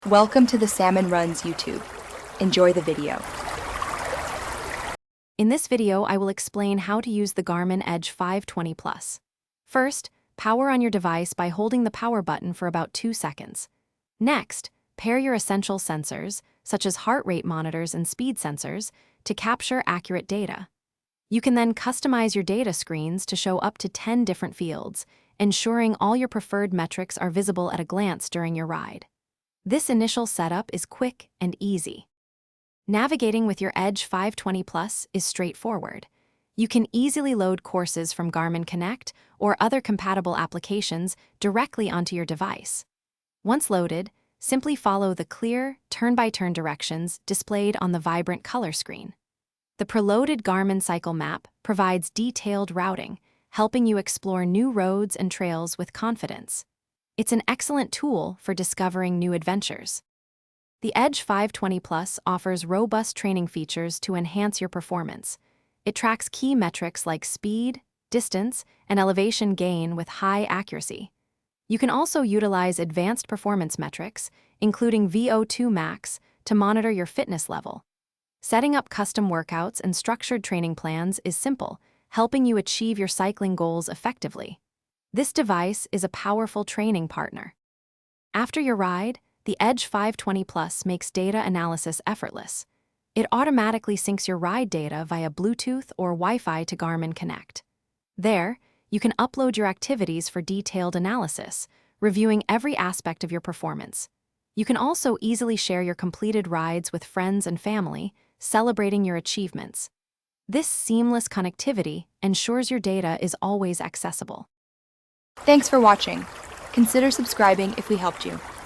Welcome to the Salmon Runs YouTube. Enjoy the video. In this video, I will explain how to use the Garmin Edge 520 Plus. First, power on your device by holding the power button for about 2 seconds. Next, pair your essential sensors, such as heart rate monitors and speed sensors, to capture accurate data. You can then customize your data screens to show up to 10 different fields, ensuring all your preferred metrics are visible at a glance during your ride. This initial setup is quick and easy. Navigating with your Edge 520 Plus is straightforward. You can easily load courses from Garmin Connect or other compatible applications directly onto your device. Once loaded, simply follow the clear, turn-by-turn directions displayed on the vibrant color screen. The preloaded Garmin Cycle Map provides detailed routing, helping you explore new roads and trails with confidence. It's an excellent tool for discovering new adventures. The Edge 520 Plus offers robust training features to enhance your performance. It tracks key metrics like speed, distance, and elevation gain with high accuracy. You can also utilize advanced performance metrics, including VO2 max, to monitor your fitness level. Setting up custom workouts and structured training plans is simple, helping you achieve your cycling goals effectively. This device is a powerful training partner. After your ride, the Edge 520 Plus makes data analysis effortless. It automatically syncs your ride data via Bluetooth or Wi-Fi to Garmin Connect. There, you can upload your activities for detailed analysis, reviewing every aspect of your performance. You can also easily share your completed rides with friends and family, celebrating your achievements. This seamless connectivity ensures your data is always accessible. Thanks for watching. Consider subscribing if we helped you.